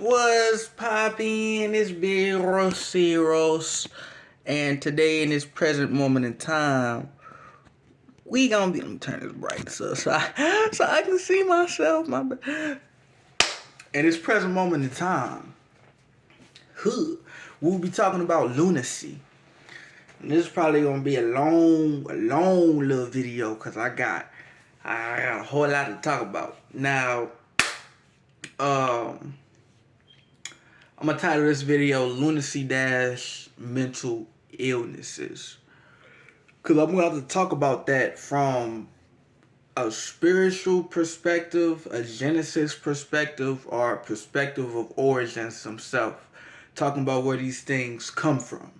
What's poppin'? It's Big Roseros, and today in this present moment in time, we gonna be. Let me turn this bright so I can see myself. In this present moment in time, we'll be talking about lunacy. And this is probably gonna be a long little video because I got a whole lot to talk about. Now, um. I'm gonna title this video Lunacy Dash Mental Illnesses. Cause I'm gonna have to talk about that from a spiritual perspective, a Genesis perspective, or a perspective of origins himself. Talking about where these things come from.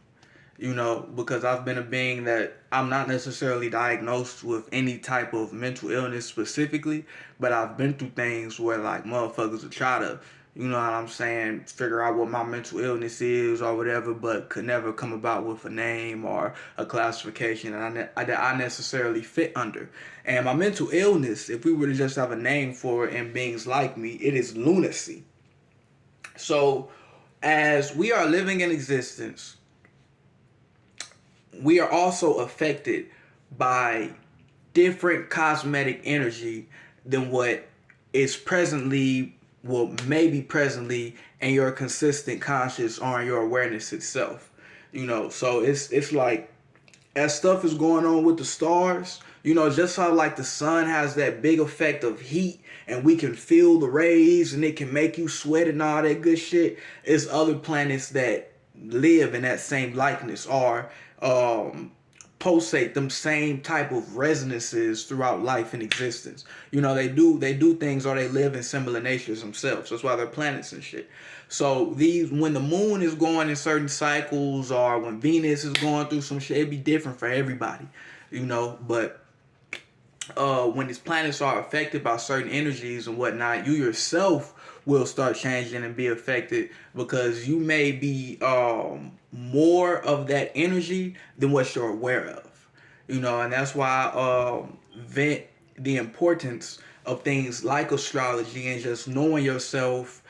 Because I've been a being that I'm not necessarily diagnosed with any type of mental illness specifically, but I've been through things where like motherfuckers will try to, you know what I'm saying, figure out what my mental illness is or whatever, but could never come about with a name or a classification that I necessarily fit under. And my mental illness, if we were to just have a name for it in beings like me, it is lunacy. So, as we are living in existence, we are also affected by different cosmetic energy than what is presently, well, maybe presently, in your consistent conscious or in your awareness itself. So it's like as stuff is going on with the stars, just how like the sun has that big effect of heat and we can feel the rays and it can make you sweat and all that good shit. It's other planets that live in that same likeness or pulsate them same type of resonances throughout life and existence. They do things or they live in similar natures themselves. That's why they're planets and shit. So when the moon is going in certain cycles or when Venus is going through some shit, it'd be different for everybody. But when these planets are affected by certain energies and whatnot, you yourself will start changing and be affected because you may be more of that energy than what you're aware of. And that's why the importance of things like astrology and just knowing yourself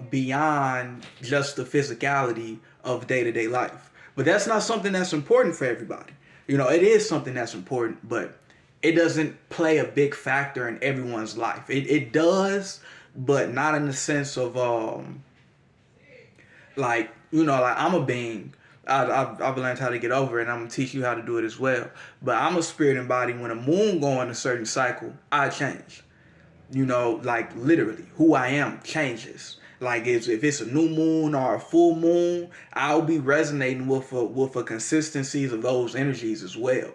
beyond just the physicality of day-to-day life. But that's not something that's important for everybody. It is something that's important, but it doesn't play a big factor in everyone's life. It does, but not in the sense of like I'm a being. I've learned how to get over it, and I'm gonna teach you how to do it as well. But I'm a spirit and body. When a moon go in a certain cycle, I change. Like literally, who I am changes. Like if it's a new moon or a full moon, I'll be resonating with a consistencies of those energies as well.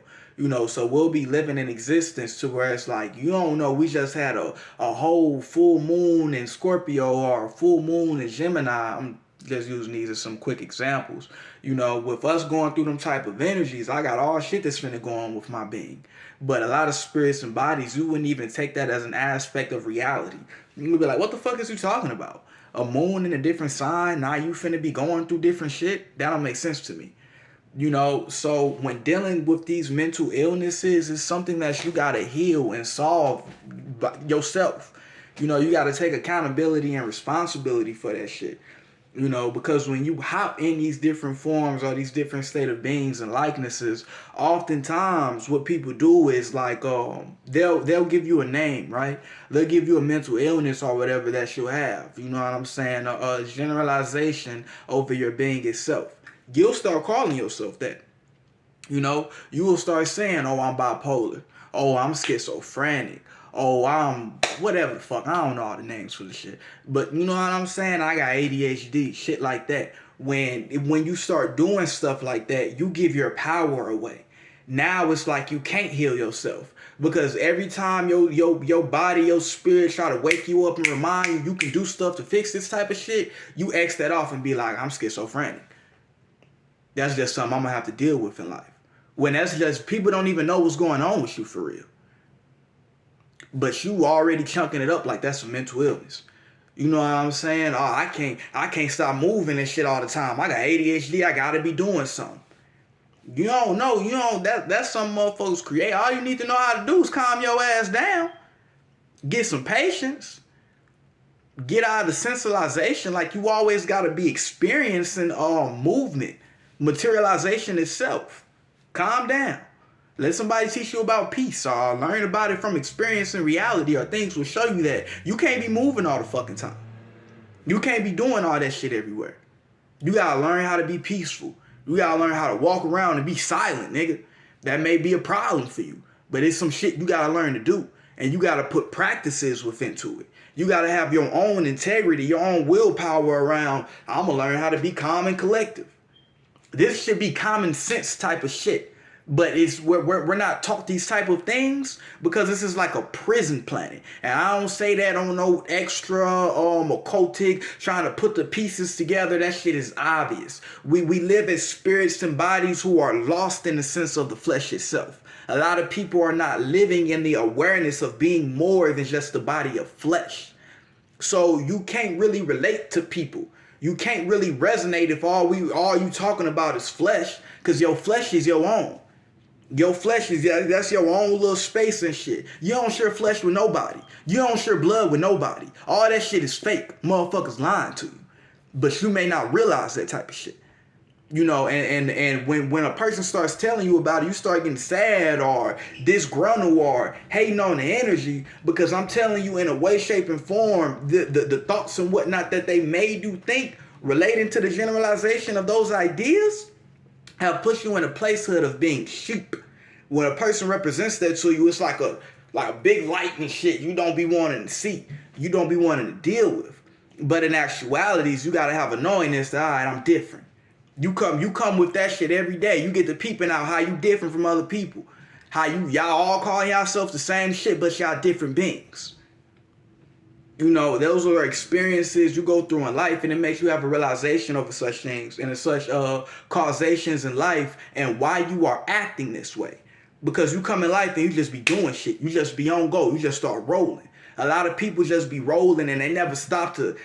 So we'll be living in existence to where it's like, we just had a whole full moon in Scorpio or a full moon in Gemini. I'm just using these as some quick examples. With us going through them type of energies, I got all shit that's finna go on with my being. But a lot of spirits and bodies, you wouldn't even take that as an aspect of reality. You would be like, what the fuck is you talking about? A moon in a different sign, now you finna be going through different shit? That don't make sense to me. So when dealing with these mental illnesses, it's something that you gotta heal and solve yourself. You gotta take accountability and responsibility for that shit. Because when you hop in these different forms or these different state of beings and likenesses, oftentimes what people do is like they'll give you a name, right? They'll give you a mental illness or whatever that you have. You know what I'm saying? A generalization over your being itself. You'll start calling yourself that. You will start saying, oh, I'm bipolar. Oh, I'm schizophrenic. Oh, I'm whatever the fuck. I don't know all the names for the shit. But you know what I'm saying? I got ADHD, shit like that. When you start doing stuff like that, you give your power away. Now it's like you can't heal yourself. Because every time your body, your spirit try to wake you up and remind you can do stuff to fix this type of shit, you X that off and be like, I'm schizophrenic. That's just something I'm gonna have to deal with in life. When that's just, people don't even know what's going on with you for real. But you already chunking it up like that's a mental illness. You know what I'm saying? Oh, I can't stop moving and shit all the time. I got ADHD, I gotta be doing something. That's some motherfuckers create. All you need to know how to do is calm your ass down. Get some patience. Get out of the sensualization. Like, you always got to be experiencing movement, materialization itself. Calm down. Let somebody teach you about peace, or learn about it from experience and reality, or things will show you that you can't be moving all the fucking time. You can't be doing all that shit everywhere. You gotta learn how to be peaceful. You gotta learn how to walk around and be silent, nigga. That may be a problem for you, but it's some shit you gotta learn to do. And you gotta put practices within to it. You gotta have your own integrity, your own willpower around, I'm gonna learn how to be calm and collective. This should be common sense type of shit. But we're not taught these type of things because this is like a prison planet. And I don't say that on no extra occultic trying to put the pieces together. That shit is obvious. We live as spirits and bodies who are lost in the sense of the flesh itself. A lot of people are not living in the awareness of being more than just the body of flesh. So you can't really relate to people. You can't really resonate if all you talking about is flesh, because your flesh is your own. Your flesh is, that's your own little space and shit. You don't share flesh with nobody. You don't share blood with nobody. All that shit is fake. Motherfuckers lying to you. But you may not realize that type of shit. You know, and when a person starts telling you about it, you start getting sad or disgruntled or hating on the energy, because I'm telling you in a way, shape, and form, the thoughts and whatnot that they made you think relating to the generalization of those ideas have pushed you in a placehood of being sheep. When a person represents that to you, it's like a big light and shit you don't be wanting to see. You don't be wanting to deal with. But in actualities, you gotta have a knowingness that, all right, I'm different. You come with that shit every day. You get to peeping out how you different from other people. How y'all all call yourselves the same shit, but y'all different beings. You know, those are experiences you go through in life, and it makes you have a realization over such things and such causations in life and why you are acting this way. Because you come in life and you just be doing shit. You just be on go. You just start rolling. A lot of people just be rolling and they never stop to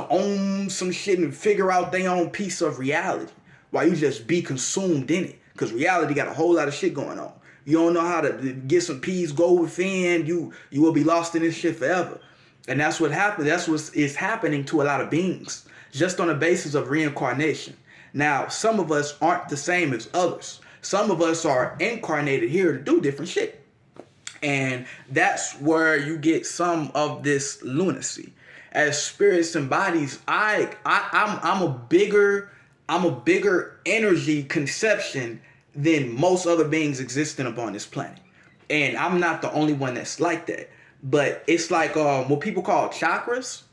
own some shit and figure out their own piece of reality. While you just be consumed in it. Because reality got a whole lot of shit going on. You don't know how to get some peace, go within. You will be lost in this shit forever. And that's what happened. That's what is happening to a lot of beings. Just on the basis of reincarnation. Now, some of us aren't the same as others. Some of us are incarnated here to do different shit. And that's where you get some of this lunacy. As spirits and bodies, I'm a bigger energy conception than most other beings existing upon this planet. And I'm not the only one that's like that. But it's like what people call chakras.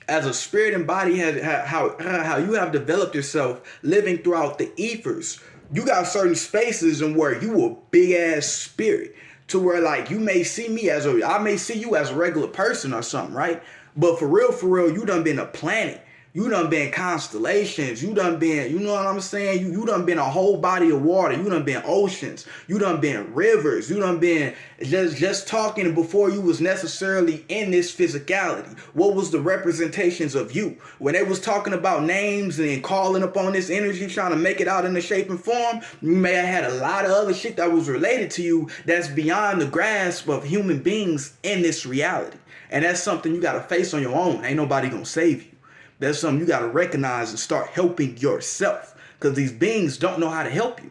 As a spirit and body, how you have developed yourself living throughout the ethers. You got certain spaces in where you a big ass spirit, to where like I may see you as a regular person or something, right? But for real, you done been a planet. You done been constellations. You done been, you know what I'm saying? You done been a whole body of water. You done been oceans. You done been rivers. You done been just talking before you was necessarily in this physicality. What was the representations of you? When they was talking about names and calling upon this energy, trying to make it out in the shape and form, you may have had a lot of other shit that was related to you that's beyond the grasp of human beings in this reality. And that's something you got to face on your own. Ain't nobody gonna save you. That's something you got to recognize and start helping yourself. Because these beings don't know how to help you.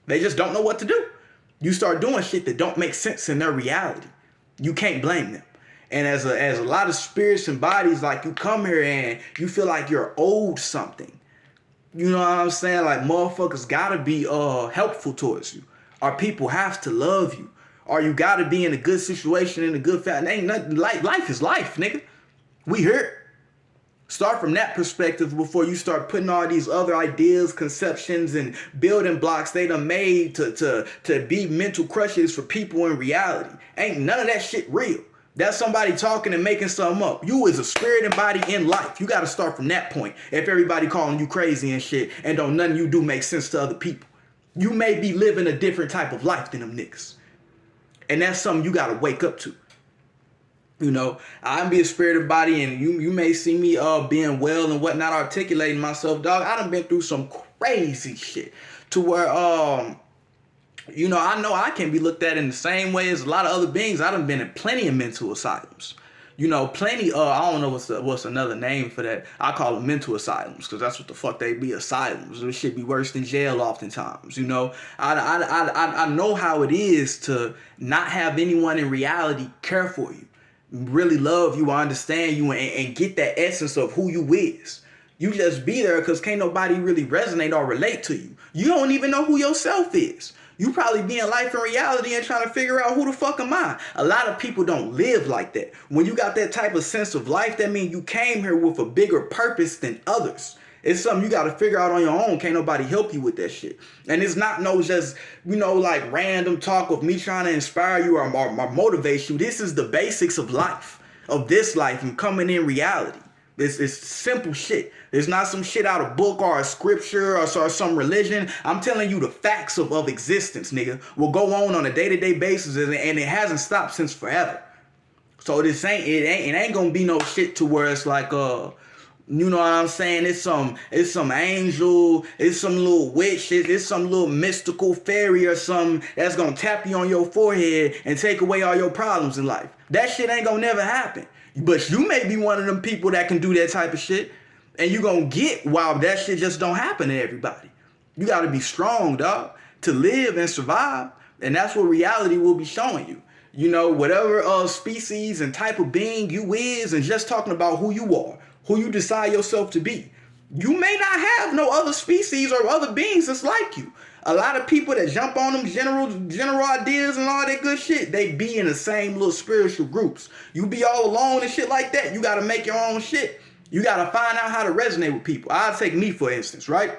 They just don't know what to do. You start doing shit that don't make sense in their reality. You can't blame them. And as a lot of spirits and bodies, like you come here and you feel like you're owed something. You know what I'm saying? Like motherfuckers got to be helpful towards you. Or people have to love you. Or you got to be in a good situation, in a good family. Ain't nothing, life is life, nigga. We here. Start from that perspective before you start putting all these other ideas, conceptions, and building blocks they done made to be mental crutches for people in reality. Ain't none of that shit real. That's somebody talking and making something up. You is a spirit and body in life. You got to start from that point. If everybody calling you crazy and shit and don't nothing you do make sense to other people. You may be living a different type of life than them niggas. And that's something you got to wake up to. You know, I'm be a spirit and body, and you may see me being well and whatnot, articulating myself, dog. I done been through some crazy shit to where you know I can be looked at in the same way as a lot of other beings. I done been in plenty of mental asylums. You know, plenty. I don't know what's another name for that. I call them mental asylums because that's what the fuck they be. Asylums. It should be worse than jail oftentimes. You know, I know how it is to not have anyone in reality care for you, really love you, or understand you, and get that essence of who you is. You just be there because can't nobody really resonate or relate to you. You don't even know who yourself is. You probably be in life and reality and trying to figure out who the fuck am I. A lot of people don't live like that. When you got that type of sense of life, that means you came here with a bigger purpose than others. It's something you got to figure out on your own. Can't nobody help you with that shit. And it's not no just, like random talk of me trying to inspire you or motivate you. This is the basics of life, of this life, and coming in reality. It's simple shit. It's not some shit out of book or a scripture or some religion. I'm telling you the facts of existence, nigga, will go on a day-to-day basis, and it hasn't stopped since forever. So it ain't gonna be no shit to where it's like you know what I'm saying? It's some angel, it's some little witch, it's some little mystical fairy or something that's gonna tap you on your forehead and take away all your problems in life. That shit ain't gonna never happen. But you may be one of them people that can do that type of shit, and you gonna get why that shit just don't happen to everybody. You gotta be strong, dog, to live and survive, and that's what reality will be showing you. You know, whatever species and type of being you is, and just talking about who you are, who you decide yourself to be. You may not have no other species or other beings that's like you. A lot of people that jump on them general ideas and all that good shit, they be in the same little spiritual groups. You be all alone and shit like that. You got to make your own shit. You got to find out how to resonate with people. I'll take me, for instance, right?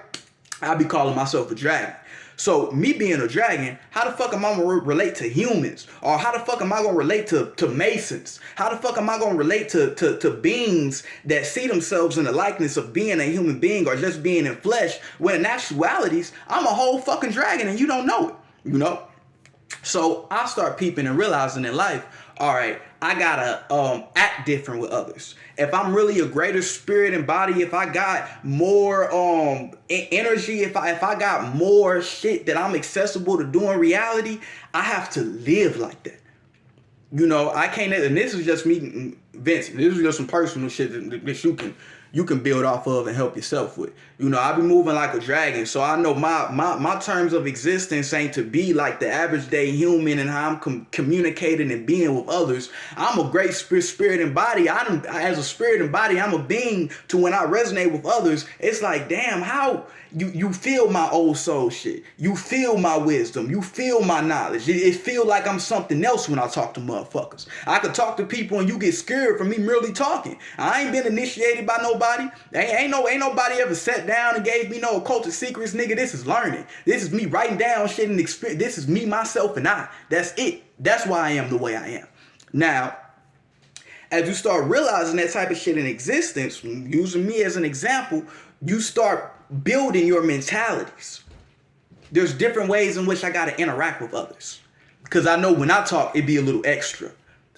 I'll be calling myself a dragon. So me being a dragon, how the fuck am I going to relate to humans? Or how the fuck am I going to relate to masons? How the fuck am I going to relate to beings that see themselves in the likeness of being a human being or just being in flesh, when in actualities, I'm a whole fucking dragon and you don't know it, you know? So I start peeping and realizing in life, all right, I gotta act different with others. If I'm really a greater spirit and body, if I got more energy, if I got more shit that I'm accessible to do in reality, I have to live like that. You know, I can't, and this is just me, Vincent. This is just some personal shit that you can build off of and help yourself with. You know, I be moving like a dragon, so I know my terms of existence ain't to be like the average day human and how I'm communicating and being with others. I'm a great spirit and body. As a spirit and body, I'm a being to when I resonate with others. It's like, damn, how you feel my old soul shit. You feel my wisdom. You feel my knowledge. It feel like I'm something else when I talk to motherfuckers. I could talk to people and you get scared from me merely talking. I ain't been initiated by nobody. Ain't nobody ever sat down and gave me no occultic secrets, nigga. This is learning. This is me writing down shit and experience. This is me, myself, and I. That's it. That's why I am the way I am. Now, as you start realizing that type of shit in existence, using me as an example, you start building your mentalities. There's different ways in which I got to interact with others. Because I know when I talk, it be a little extra.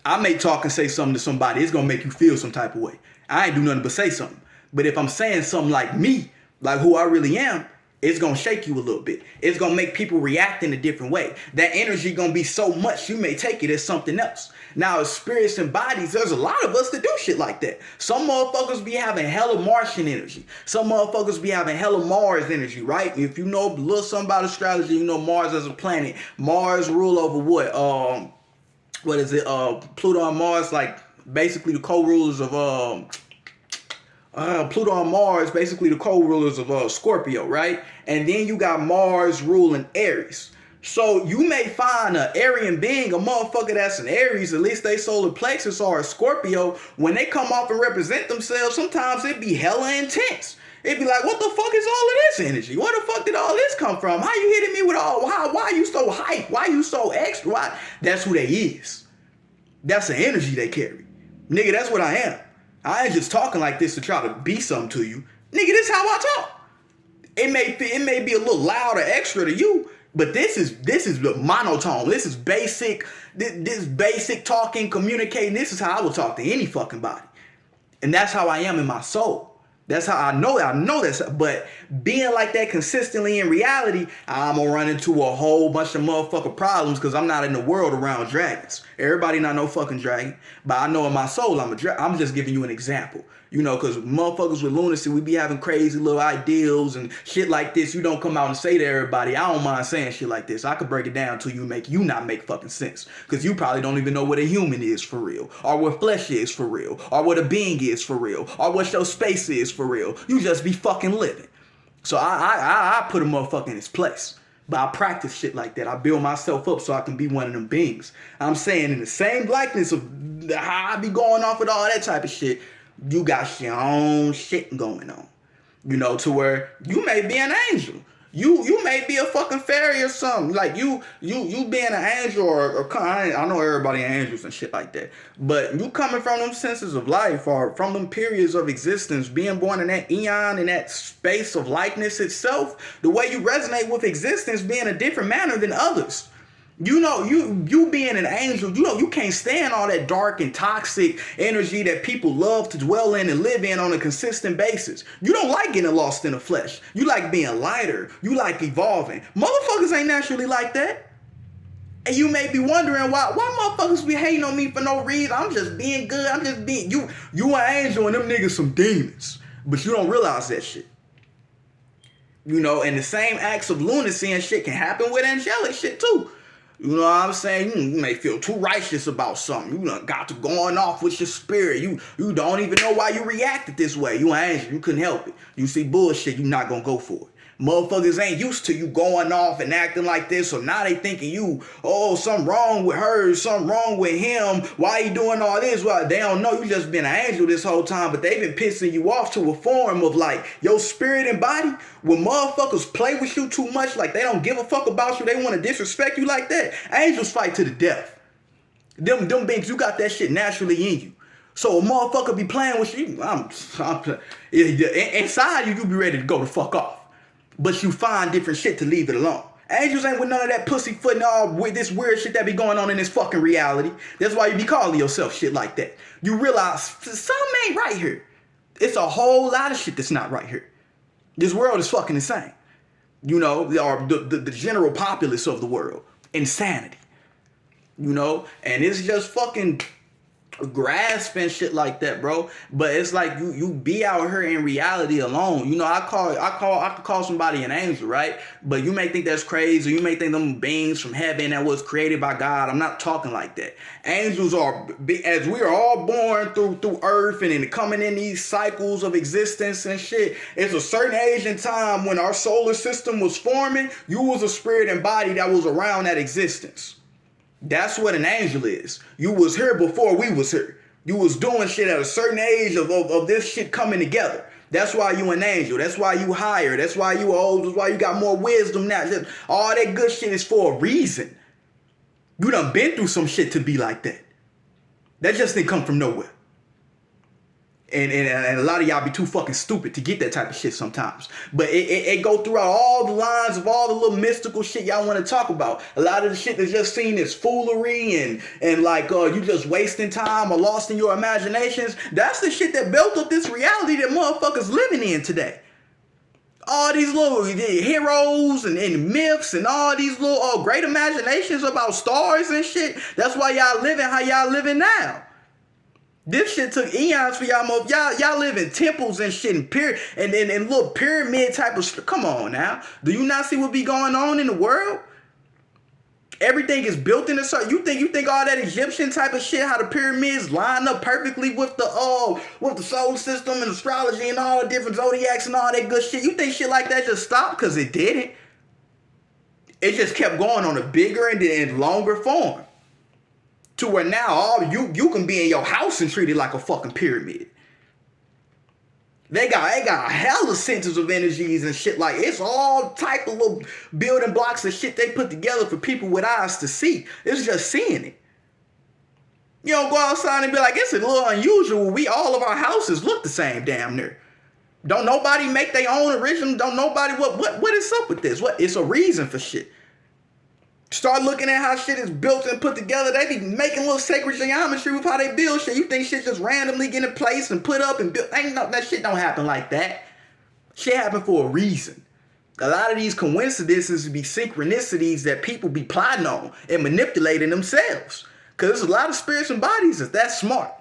I may talk and say something to somebody. It's going to make you feel some type of way. I ain't do nothing but say something. But if I'm saying something like me, like who I really am, it's going to shake you a little bit. It's going to make people react in a different way. That energy going to be so much, you may take it as something else. Now, as spirits and bodies, there's a lot of us that do shit like that. Some motherfuckers be having hella Martian energy. Some motherfuckers be having hella Mars energy, right? If you know a little something about astrology, you know Mars as a planet. Mars rule over what? What is it? Pluto and Mars, like basically the co-rulers of Pluto and Mars, basically the co-rulers of Scorpio, right? And then you got Mars ruling Aries. So you may find an Aryan being, a motherfucker that's an Aries, at least they solar plexus or a Scorpio, when they come off and represent themselves, sometimes it be hella intense. It'd be like, what the fuck is all of this energy? Where the fuck did all this come from? How you hitting me with all, why you so hype? Why you so extra? Why? That's who they is. That's the energy they carry. Nigga, that's what I am. I ain't just talking like this to try to be something to you. Nigga, this is how I talk. It may be a little loud or extra to you, but this is the monotone. This is basic. This basic talking, communicating. This is how I would talk to any fucking body. And that's how I am in my soul. That's how I know that's, but being like that consistently in reality, I'm gonna run into a whole bunch of motherfucking problems because I'm not in the world around dragons. Everybody not no fucking dragon, but I know in my soul I'm a dragon. I'm just giving you an example. You know, because motherfuckers with lunacy, we be having crazy little ideals and shit like this. You don't come out and say to everybody, I don't mind saying shit like this. I could break it down till you not make fucking sense. Because you probably don't even know what a human is for real. Or what flesh is for real. Or what a being is for real. Or what your space is for real. You just be fucking living. So I put a motherfucker in his place. But I practice shit like that. I build myself up so I can be one of them beings. I'm saying in the same likeness of how I be going off with all that type of shit, you got your own shit going on. You know, to where you may be an angel. You may be a fucking fairy or something. Like you being an angel or I know everybody angels and shit like that. But you coming from them senses of life or from them periods of existence, being born in that eon, in that space of likeness itself, the way you resonate with existence being a different manner than others. You know, you being an angel, you know, you can't stand all that dark and toxic energy that people love to dwell in and live in on a consistent basis. You don't like getting lost in the flesh. You like being lighter. You like evolving. Motherfuckers ain't naturally like that. And you may be wondering why motherfuckers be hating on me for no reason. I'm just being good. I'm just being, you an angel and them niggas some demons. But you don't realize that shit. You know, and the same acts of lunacy and shit can happen with angelic shit too. You know what I'm saying? You may feel too righteous about something. You done got to going off with your spirit. You don't even know why you reacted this way. You an angel. You couldn't help it. You see bullshit, you not gonna go for it. Motherfuckers ain't used to you going off and acting like this, so now they thinking you, oh, something wrong with her, something wrong with him. Why you doing all this? Well, they don't know you just been an angel this whole time, but they been pissing you off to a form of like your spirit and body. When motherfuckers play with you too much, like they don't give a fuck about you, they want to disrespect you like that. Angels fight to the death. Them beings, you got that shit naturally in you. So a motherfucker be playing with you, inside you be ready to go the fuck off. But you find different shit to leave it alone. Angels ain't with none of that pussyfooting all with this weird shit that be going on in this fucking reality. That's why you be calling yourself shit like that. You realize something ain't right here. It's a whole lot of shit that's not right here. This world is fucking insane. You know, or the general populace of the world. Insanity. You know, and it's just fucking grasping shit like that, bro. But it's like you be out here in reality alone. You know, I could call somebody an angel, right? But you may think that's crazy. You may think them beings from heaven that was created by God. I'm not talking like that. Angels are, as we are all born through earth and coming in these cycles of existence and shit. It's a certain age and time when our solar system was forming. You was a spirit and body that was around that existence. That's what an angel is. You was here before we was here. You was doing shit at a certain age of this shit coming together. That's why you an angel. That's why you higher. That's why you old. That's why you got more wisdom now. All that good shit is for a reason. You done been through some shit to be like that. That just didn't come from nowhere. And a lot of y'all be too fucking stupid to get that type of shit sometimes. But it go throughout all the lines of all the little mystical shit y'all want to talk about. A lot of the shit that's just seen as foolery and like you just wasting time or lost in your imaginations. That's the shit that built up this reality that motherfuckers living in today. All these little heroes and myths and all these little great imaginations about stars and shit. That's why y'all living how y'all living now. This shit took eons for y'all. Y'all live in temples and shit and little pyramid type of shit. Come on now. Do you not see what be going on in the world? Everything is built in a certain. You think all that Egyptian type of shit, how the pyramids line up perfectly with the solar system and astrology and all the different zodiacs and all that good shit. You think shit like that just stopped? Because it didn't. It just kept going on a bigger and longer form. To where now you can be in your house and treat it like a fucking pyramid. They got hella centers of energies and shit. Like it's all type of little building blocks and shit they put together for people with eyes to see. It's just seeing it. You don't go outside and be like, it's a little unusual. All of our houses look the same damn near. Don't nobody make their own original. Don't nobody what is up with this? What? It's a reason for shit. Start looking at how shit is built and put together. They be making little sacred geometry with how they build shit. You think shit just randomly get in place and put up and built? Ain't no, that shit don't happen like that. Shit happen for a reason. A lot of these coincidences be synchronicities that people be plotting on and manipulating themselves. Because there's a lot of spirits and bodies that's smart.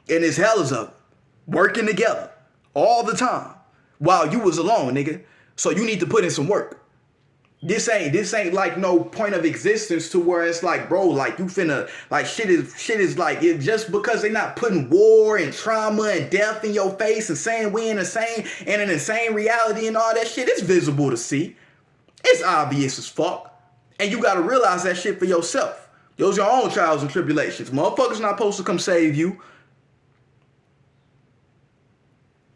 And there's hellas of them working together all the time while you was alone, nigga. So you need to put in some work. This ain't like no point of existence to where it's like, bro, like you finna, like shit is like, it just because they not putting war and trauma and death in your face and saying we in an insane reality and all that shit, it's visible to see. It's obvious as fuck. And you gotta realize that shit for yourself. Those are your own trials and tribulations. Motherfuckers not supposed to come save you.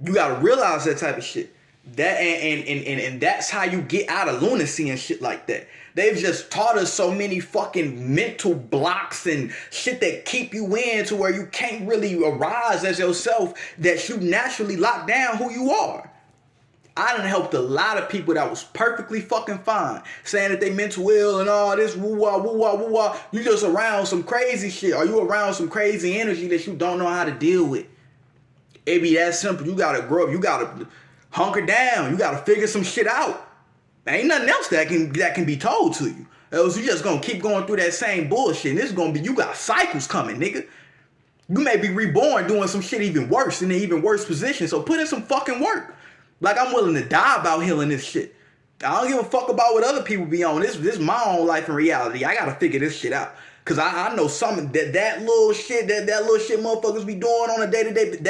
You gotta realize that type of shit. That and that's how you get out of lunacy and shit like that. They've just taught us so many fucking mental blocks and shit that keep you in to where you can't really arise as yourself, that you naturally lock down who you are. I done helped a lot of people that was perfectly fucking fine, saying that they mental ill and all this woo-wah, woo-wah, woo-wah. You just around some crazy shit, or you around some crazy energy that you don't know how to deal with. It be that simple. You gotta grow up. You gotta hunker down. You gotta figure some shit out. There ain't nothing else that can be told to you. Else you just gonna keep going through that same bullshit. And it's gonna be, you got cycles coming, nigga. You may be reborn doing some shit even worse, in an even worse position. So put in some fucking work. Like, I'm willing to die about healing this shit. I don't give a fuck about what other people be on. This is my own life and reality. I gotta figure this shit out. Cause I know something that little shit, that little shit motherfuckers be doing on a day-to-day,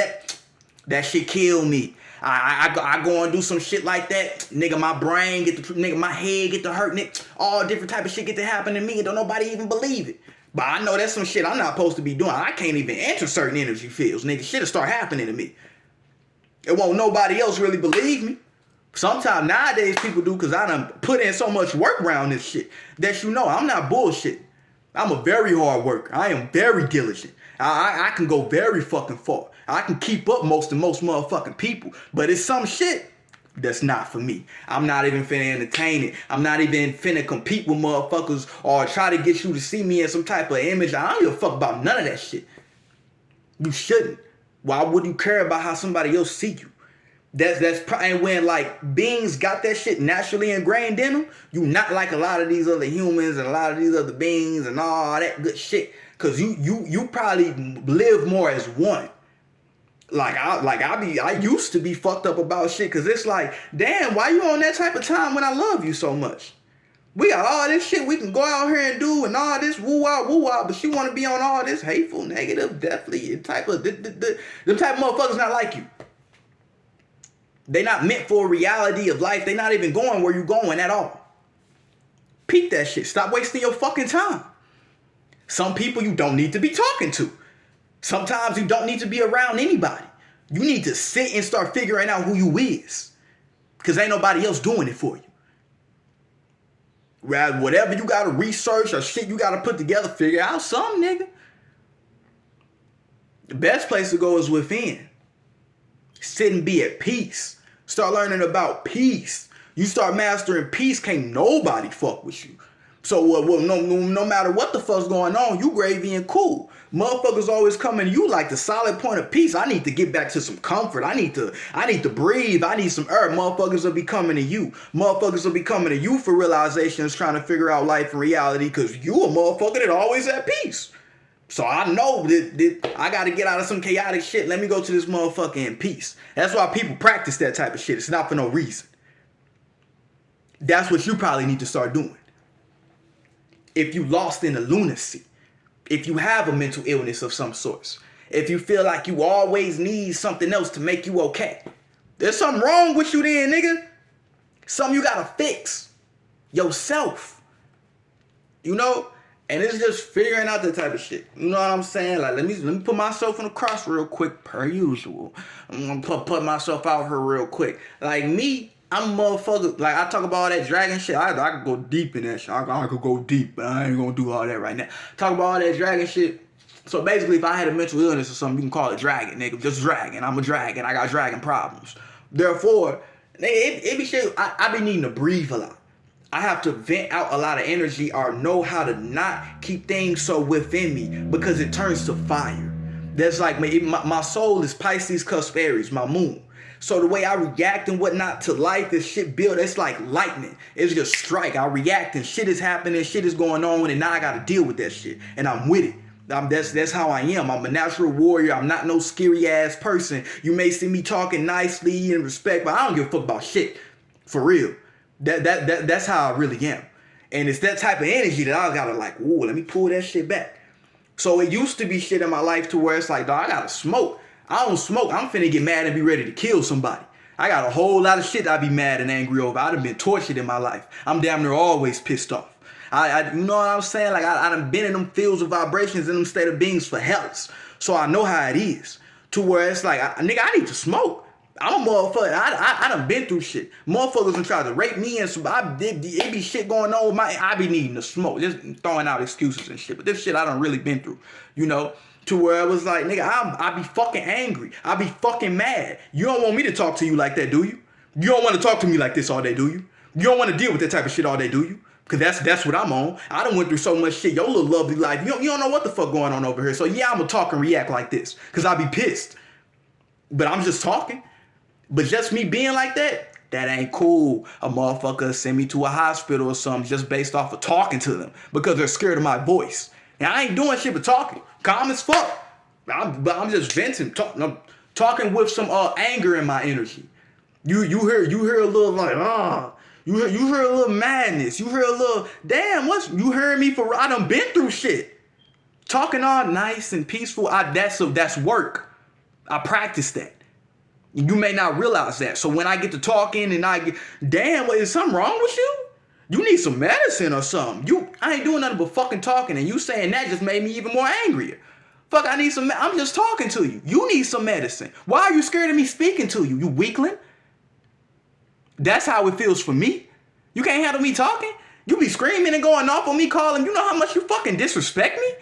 that shit kill me. I go and do some shit like that, nigga. My brain my head get to hurt, nigga. All different type of shit get to happen to me, and don't nobody even believe it. But I know that's some shit I'm not supposed to be doing. I can't even enter certain energy fields, nigga. Shit'll start happening to me. It won't nobody else really believe me. Sometimes nowadays people do, because I done put in so much work around this shit that you know I'm not bullshit. I'm a very hard worker. I am very diligent. I can go very fucking far. I can keep up most motherfucking people. But it's some shit that's not for me. I'm not even finna entertain it. I'm not even finna compete with motherfuckers or try to get you to see me in some type of image. I don't give a fuck about none of that shit. You shouldn't. Why would you care about how somebody else see you? And when like beings got that shit naturally ingrained in them, you not like a lot of these other humans and a lot of these other beings and all that good shit. Cause you probably live more as one. I used to be fucked up about shit, cause it's like, damn, why you on that type of time when I love you so much? We got all this shit we can go out here and do and all this woo-wah, but you want to be on all this hateful, negative, deathly type of, them type of motherfuckers not like you. They not meant for a reality of life. They not even going where you going at all. Peep that shit. Stop wasting your fucking time. Some people you don't need to be talking to. Sometimes you don't need to be around anybody. You need to sit and start figuring out who you is. Because ain't nobody else doing it for you. Whatever you got to research or shit you got to put together, figure out something, nigga. The best place to go is within. Sit and be at peace. Start learning about peace. You start mastering peace, can't nobody fuck with you. So no matter what the fuck's going on, you gravy and cool. Motherfuckers always coming to you like the solid point of peace. I need to get back to some comfort. I need to breathe. I need some air. Motherfuckers will be coming to you. Motherfuckers will be coming to you for realizations, trying to figure out life and reality, because you a motherfucker that always at peace. So I know that I got to get out of some chaotic shit. Let me go to this motherfucker in peace. That's why people practice that type of shit. It's not for no reason. That's what you probably need to start doing. If you lost in the lunacy, if you have a mental illness of some sorts, if you feel like you always need something else to make you okay, there's something wrong with you then, nigga. Something you gotta fix yourself. You know? And it's just figuring out that type of shit. You know what I'm saying? Like, let me put myself in the cross real quick, per usual. I'm gonna put myself out here real quick. Like me, I'm a motherfucker. Like, I talk about all that dragon shit. I could go deep in that shit. I could go deep, but I ain't gonna do all that right now. Talk about all that dragon shit. So basically, if I had a mental illness or something, you can call it dragon, nigga. Just dragon. I'm a dragon. I got dragon problems. Therefore, it be shit. I be needing to breathe a lot. I have to vent out a lot of energy or know how to not keep things so within me because it turns to fire. That's like my soul is Pisces cusp Aries, my moon. So the way I react and whatnot to life, this shit build, it's like lightning. It's just strike. I react and shit is happening, shit is going on, and now I gotta deal with that shit. And I'm with it. That's how I am. I'm a natural warrior. I'm not no scary ass person. You may see me talking nicely and respect, but I don't give a fuck about shit. For real. That's how I really am. And it's that type of energy that I gotta like, ooh, let me pull that shit back. So it used to be shit in my life to where it's like, dog, I gotta smoke. I don't smoke. I'm finna get mad and be ready to kill somebody. I got a whole lot of shit I be mad and angry over. I done been tortured in my life. I'm damn near always pissed off. You know what I'm saying? Like I done been in them fields of vibrations in them state of beings for hells. So I know how it is. To where it's like, nigga, I need to smoke. I'm a motherfucker. I done been through shit. Motherfuckers done tried to rape me and some. It be shit going on with I be needing to smoke. Just throwing out excuses and shit. But this shit I done really been through. You know? To where it was like, nigga, I be fucking angry. I be fucking mad. You don't want me to talk to you like that, do you? You don't want to talk to me like this all day, do you? You don't want to deal with that type of shit all day, do you? Because that's what I'm on. I done went through so much shit. Your little lovely life. You don't know what the fuck going on over here. So yeah, I'm going to talk and react like this. Because I be pissed. But I'm just talking. But just me being like that, that ain't cool. A motherfucker send me to a hospital or something just based off of talking to them. Because they're scared of my voice. And I ain't doing shit but talking. Calm as fuck. But I'm just venting. Talking with some anger in my energy. You hear a little like, You hear a little madness. You hear a little, damn, you hearing me for, I done been through shit. Talking all nice and peaceful, that's work. I practice that. You may not realize that. So when I get to talking and damn, is something wrong with you? You need some medicine or something. I ain't doing nothing but fucking talking, and you saying that just made me even more angrier. Fuck, I need some, I'm just talking to you. You need some medicine. Why are you scared of me speaking to you, you weakling? That's how it feels for me. You can't handle me talking? You be screaming and going off on me calling. You know how much you fucking disrespect me?